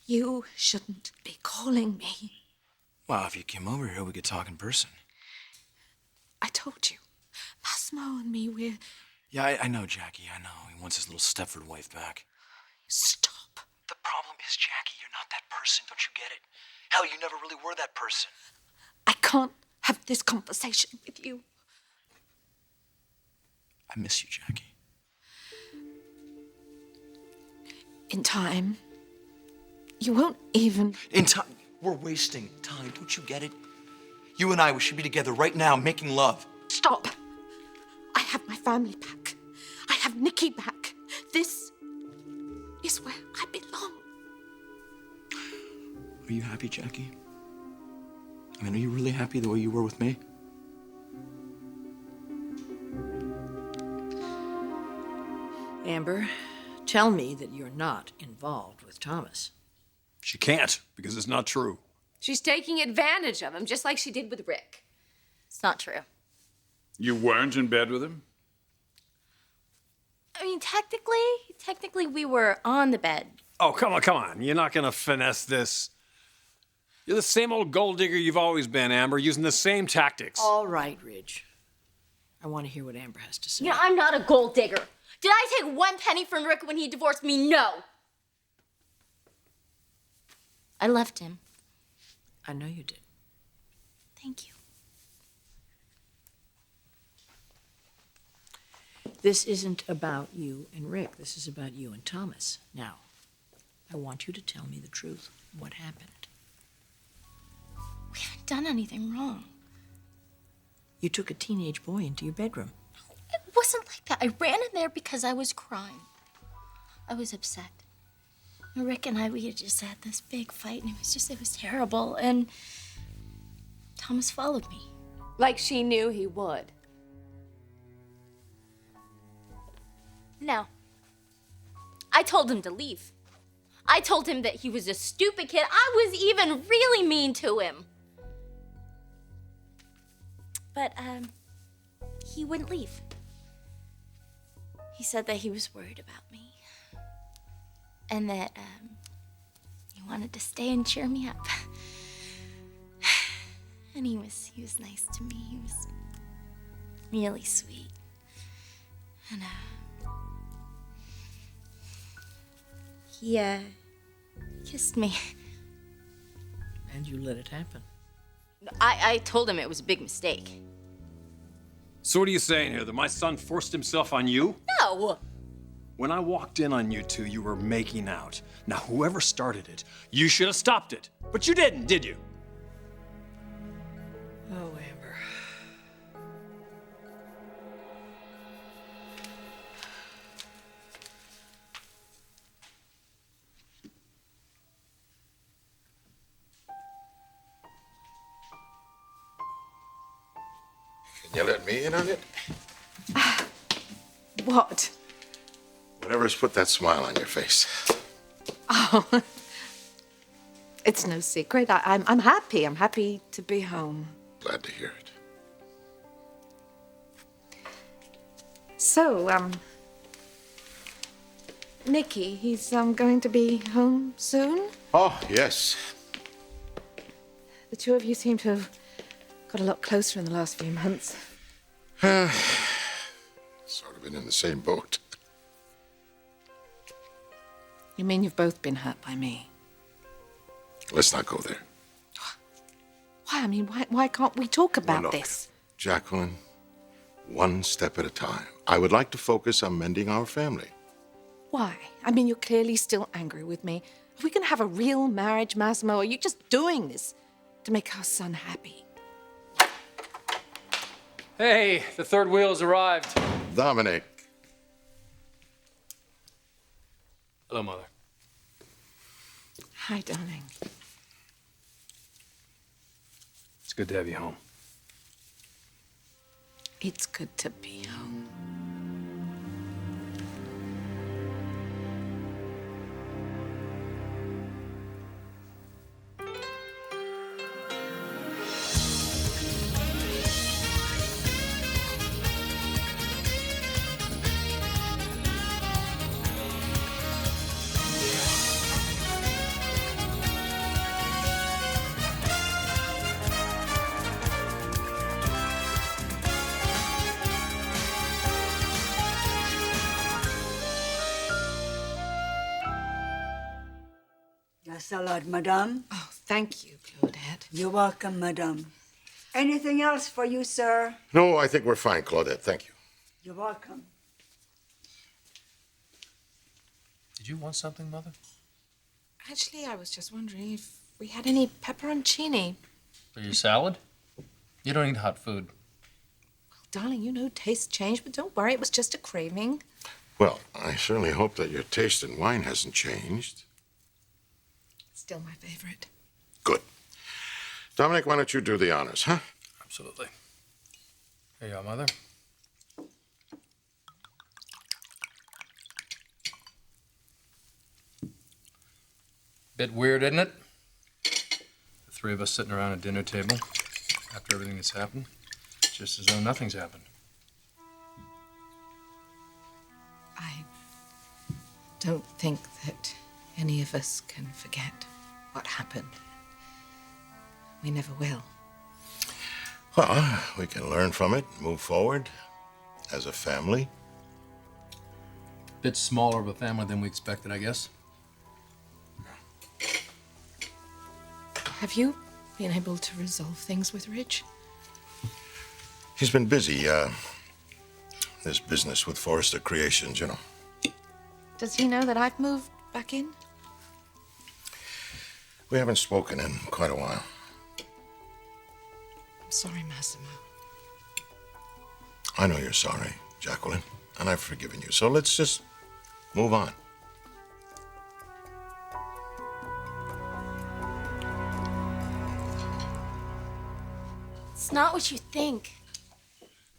You shouldn't be calling me. Well, if you came over here, we could talk in person. I told you. Massimo and me, we're... Yeah, I know, Jackie, I know. He wants his little Stepford wife back. Stop. The problem is, Jackie, you're not that person. Don't you get it? Hell, you never really were that person. I can't have this conversation with you. I miss you, Jackie. In time, you won't even... In time? We're wasting time. Don't you get it? You and I, we should be together right now, making love. Stop. I have my family back. I have Nikki back. This is where I belong. Are you happy, Jackie? I mean, are you really happy the way you were with me? Amber, tell me that you're not involved with Thomas. She can't, because it's not true. She's taking advantage of him, just like she did with Rick. It's not true. You weren't in bed with him? I mean, technically we were on the bed. Oh, come on. You're not gonna finesse this. You're the same old gold digger you've always been, Amber, using the same tactics. All right, Ridge. I want to hear what Amber has to say. You know, I'm not a gold digger. Did I take 1 penny from Rick when he divorced me? No. I left him. I know you did. Thank you. This isn't about you and Rick. This is about you and Thomas. Now, I want you to tell me the truth. What happened? We haven't done anything wrong. You took a teenage boy into your bedroom. It wasn't like that. I ran in there because I was crying. I was upset. Rick and we had just had this big fight, and it was terrible. And Thomas followed me. Like she knew he would. No. I told him to leave. I told him that he was a stupid kid. I was even really mean to him. But, he wouldn't leave. He said that he was worried about me. And that, he wanted to stay and cheer me up. And he was nice to me. He was really sweet. And, he kissed me. And you let it happen. I told him it was a big mistake. So what are you saying here, that my son forced himself on you? No! When I walked in on you two, you were making out. Now, whoever started it, you should have stopped it. But you didn't, did you? Oh, Amber. Can you let me in on it? What? Whatever's put that smile on your face. Oh, it's no secret. I'm happy. I'm happy to be home. Glad to hear it. So, Nicky, he's going to be home soon? Oh, yes. The two of you seem to have got a lot closer in the last few months. Sort of been in the same boat. You mean you've both been hurt by me? Let's not go there. Why? I mean, why can't we talk about Look, this? Jacqueline, one step at a time. I would like to focus on mending our family. Why? I mean, you're clearly still angry with me. Are we going to have a real marriage, Massimo, or are you just doing this to make our son happy? Hey, the third wheel has arrived. Dominic. Hello, Mother. Hi, darling. It's good to have you home. It's good to be home. A salad, madame. Oh, thank you, Claudette. You're welcome, madame. Anything else for you, sir? No, I think we're fine, Claudette. Thank you. You're welcome. Did you want something, Mother? Actually, I was just wondering if we had any pepperoncini. For your salad? You don't eat hot food. Darling, you know tastes change, but don't worry, it was just a craving. Well, I certainly hope that your taste in wine hasn't changed. Still my favorite. Good. Dominic, why don't you do the honors, huh? Absolutely. Here you are, Mother. Bit weird, isn't it? The three of us sitting around a dinner table after everything that's happened, just as though nothing's happened. I don't think that any of us can forget what happened. We never will. Well, we can learn from it, move forward as a family. Bit smaller of a family than we expected, I guess. Have you been able to resolve things with Rich? He's been busy, this business with Forrester Creations, you know. Does he know that I've moved back in? We haven't spoken in quite a while. I'm sorry, Massimo. I know you're sorry, Jacqueline, and I've forgiven you. So let's just move on. It's not what you think.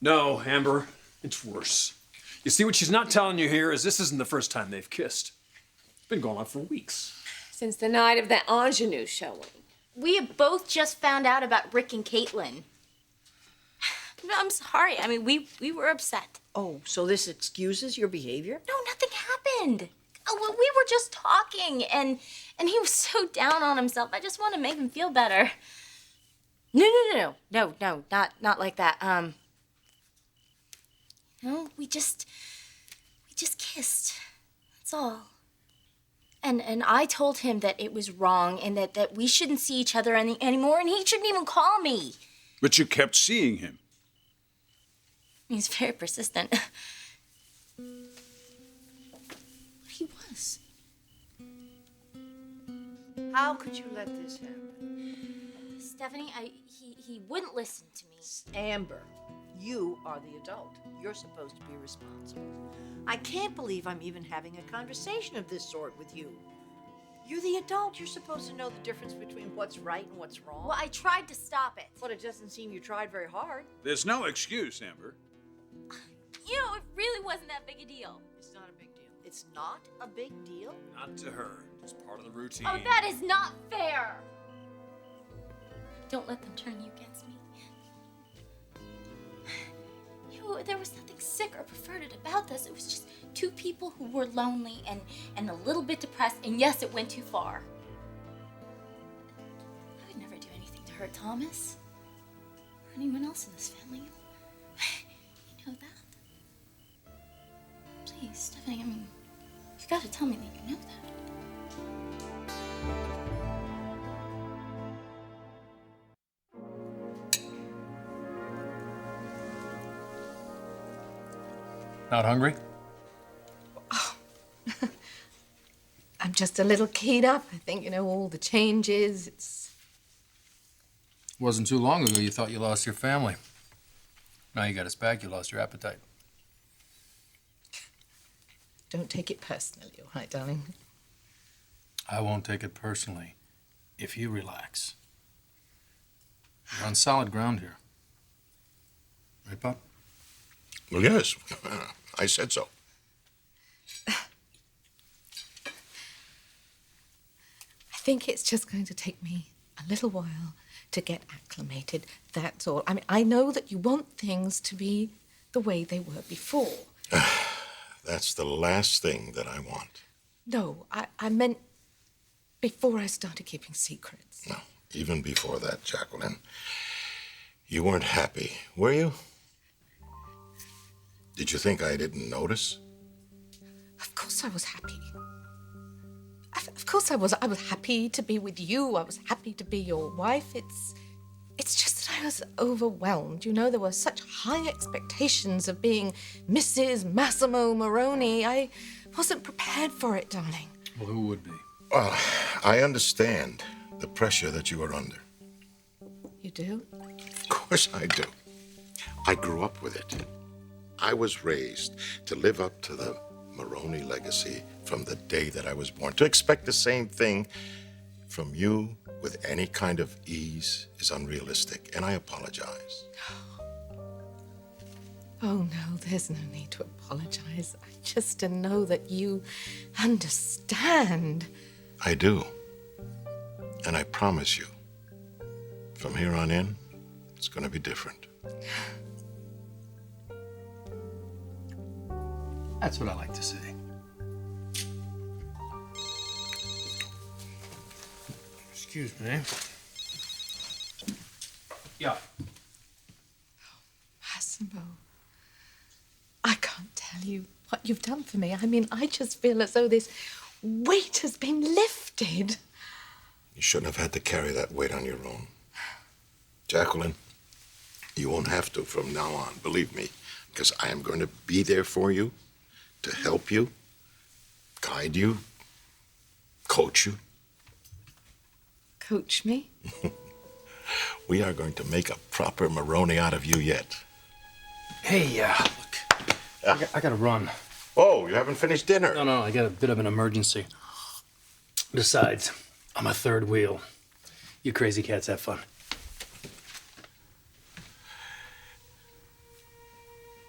No, Amber, it's worse. You see, what she's not telling you here is this isn't the first time they've kissed. It's been going on for weeks. Since the night of the ingenue showing. We have both just found out about Rick and Caitlin. No, I'm sorry. I mean, we were upset. Oh, so this excuses your behavior? No, nothing happened. Oh, well, we were just talking, and he was so down on himself. I just want to make him feel better. No, not like that. No, we just kissed. That's all. And I told him that it was wrong and that we shouldn't see each other anymore, and he shouldn't even call me. But you kept seeing him. He's very persistent. But he was. How could you let this happen? Stephanie, he wouldn't listen to me. Amber, you are the adult. You're supposed to be responsible. I can't believe I'm even having a conversation of this sort with you. You're the adult. You're supposed to know the difference between what's right and what's wrong. Well, I tried to stop it. But it doesn't seem you tried very hard. There's no excuse, Amber. You know, it really wasn't that big a deal. It's not a big deal. It's not a big deal? Not to her. It's part of the routine. Oh, that is not fair. Don't let them turn you against me. You know, there was nothing sick or perverted about this. It was just two people who were lonely and a little bit depressed, and yes, it went too far. I would never do anything to hurt Thomas or anyone else in this family. You know that? Please, Stephanie, I mean, you gotta tell me that you know that. Not hungry? I'm just a little keyed up. I think, all the changes. Wasn't too long ago you thought you lost your family. Now you got us back, you lost your appetite. Don't take it personally, all right, darling? I won't take it personally if you relax. You're on solid ground here. Right, Pop? Well, yes, I said so. I think it's just going to take me a little while to get acclimated, that's all. I mean, I know that you want things to be the way they were before. That's the last thing that I want. No, I meant before I started keeping secrets. No, even before that, Jacqueline. You weren't happy, were you? Did you think I didn't notice? Of course I was happy. of course I was. I was happy to be with you. I was happy to be your wife. It's just that I was overwhelmed. You know, there were such high expectations of being Mrs. Massimo Moroni. I wasn't prepared for it, darling. Well, who would be? Well, I understand the pressure that you are under. You do? Of course I do. I grew up with it. I was raised to live up to the Moroni legacy from the day that I was born. To expect the same thing from you with any kind of ease is unrealistic, and I apologize. Oh, no, there's no need to apologize. Just to know that you understand. I do. And I promise you, from here on in, it's going to be different. That's what I like to say. Excuse me. Yeah. Massimo, I can't tell you what you've done for me. I mean, I just feel as though this weight has been lifted. You shouldn't have had to carry that weight on your own. Jacqueline, you won't have to from now on, believe me, because I am going to be there for you, to help you, guide you, coach you. Coach me? We are going to make a proper Moroni out of you yet. Hey, look. I gotta run. Oh, you haven't finished dinner? No, I got a bit of an emergency. Besides, I'm a third wheel. You crazy cats have fun.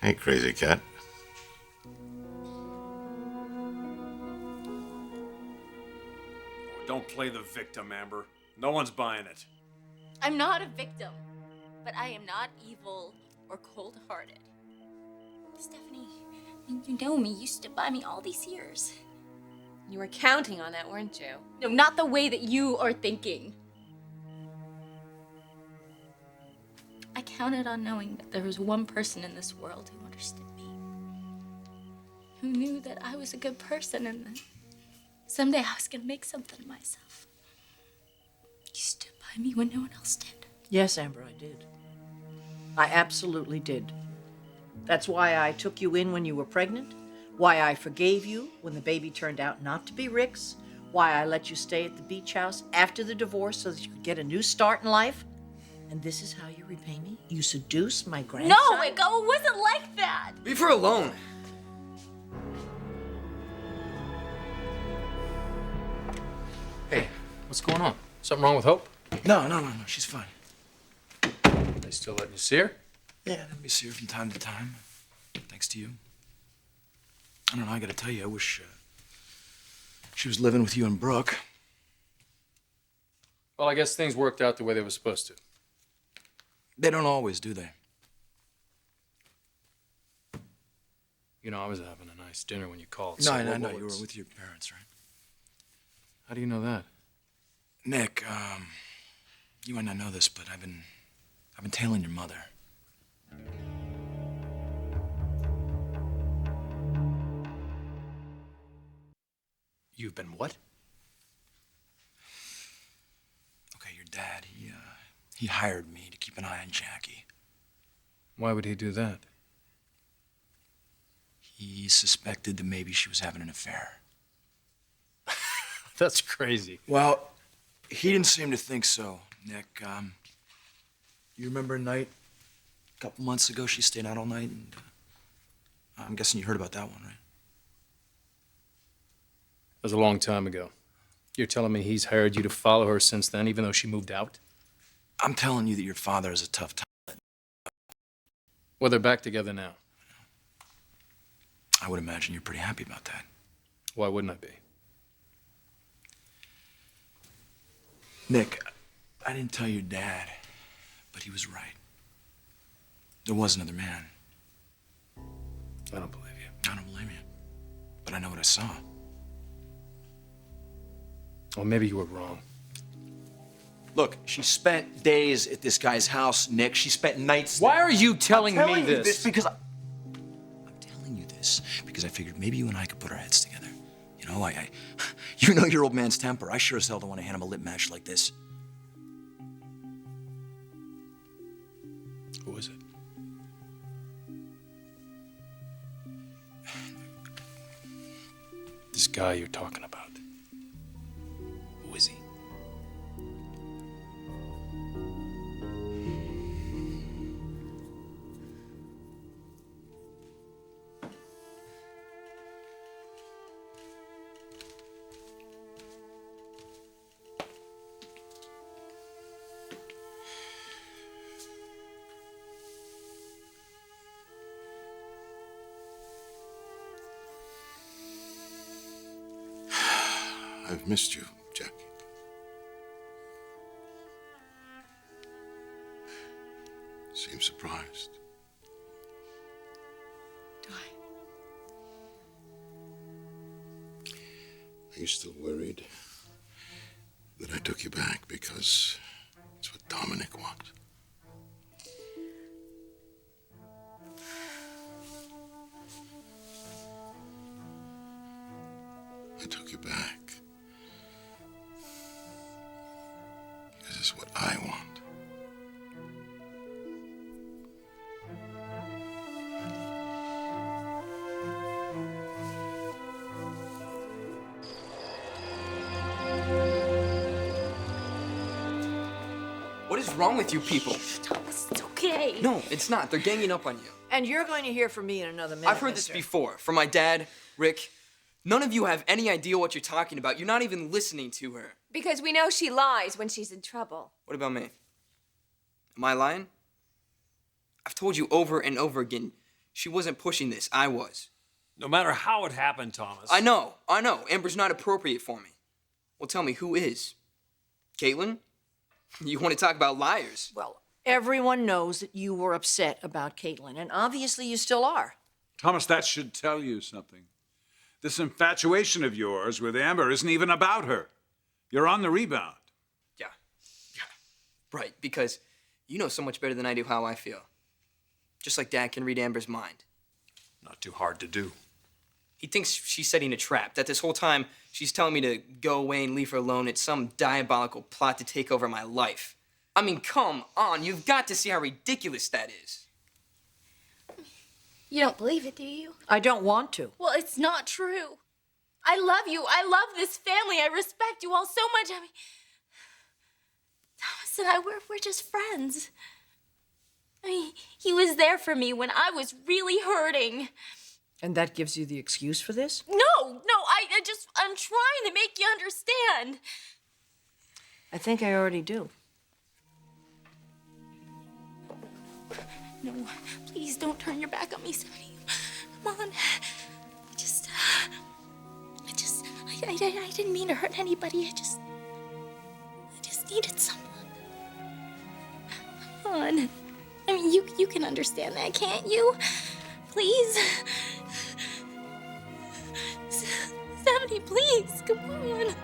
Hey, crazy cat. Don't play the victim, Amber. No one's buying it. I'm not a victim, but I am not evil or cold-hearted. Stephanie, you know me. You stood by me all these years. You were counting on that, weren't you? No, not the way that you are thinking. I counted on knowing that there was one person in this world who understood me. Who knew that I was a good person and that someday I was going to make something of myself. You stood by me when no one else did. Yes, Amber, I did. I absolutely did. That's why I took you in when you were pregnant, why I forgave you when the baby turned out not to be Rick's, why I let you stay at the beach house after the divorce so that you could get a new start in life. And this is how you repay me? You seduce my grandson? No, it wasn't like that. Leave her alone. Hey, what's going on? Something wrong with Hope? No. She's fine. They still letting you see her? Yeah, let me see her from time to time. Thanks to you. I don't know, I gotta tell you, I wish she was living with you and Brook. Well, I guess things worked out the way they were supposed to. They don't always, do they? You know, I was having a nice dinner when you called. No, so I what know. You were was- with your parents, right? How do you know that? Nick, you might not know this, but I've been tailing your mother. You've been what? Okay, your dad, he hired me to keep an eye on Jackie. Why would he do that? He suspected that maybe she was having an affair. That's crazy. Well, he didn't seem to think so, Nick. You remember a night a couple months ago she stayed out all night, and I'm guessing you heard about that one, right? That was a long time ago. You're telling me he's hired you to follow her since then, even though she moved out? I'm telling you that your father has a tough time. Well, they're back together now. I would imagine you're pretty happy about that. Why wouldn't I be? Nick, I didn't tell your dad, but he was right. There was another man. I don't believe you. I don't blame you. But I know what I saw. Well, maybe you were wrong. Look, she spent days at this guy's house, Nick. She spent nights. Why are you telling me you this? because I'm telling you this because I figured maybe you and I could put our heads together. You know, You know your old man's temper. I sure as hell don't want to hand him a lip mash like this. Who is it? This guy you're talking about. Who is he? I've missed you, Jackie. Seem surprised. Do I? Are you still worried that I took you back because it's what Dominic wants? I took you back because it's what I want. What is wrong with you people? Thomas, it's okay. No, it's not. They're ganging up on you. And you're going to hear from me in another minute. I've heard this before from my dad, Rick. None of you have any idea what you're talking about. You're not even listening to her. Because we know she lies when she's in trouble. What about me? Am I lying? I've told you over and over again, she wasn't pushing this. I was. No matter how it happened, Thomas. I know. Amber's not appropriate for me. Well, tell me, who is? Caitlin? You want to talk about liars? Well, everyone knows that you were upset about Caitlin, and obviously you still are. Thomas, that should tell you something. This infatuation of yours with Amber isn't even about her. You're on the rebound. Yeah. Right, because you know so much better than I do how I feel. Just like Dad can read Amber's mind. Not too hard to do. He thinks she's setting a trap, that this whole time she's telling me to go away and leave her alone. It's some diabolical plot to take over my life. I mean, come on, you've got to see how ridiculous that is. You don't believe it, do you? I don't want to. Well, it's not true. I love you. I love this family. I respect you all so much. I mean, Thomas and I, we're just friends. I mean, he was there for me when I was really hurting. And that gives you the excuse for this? No, I'm trying to make you understand. I think I already do. No, please don't turn your back on me, 70. Come on. I didn't mean to hurt anybody. I just needed someone. Come on. I mean, you can understand that, can't you? Please. 70, please, come on.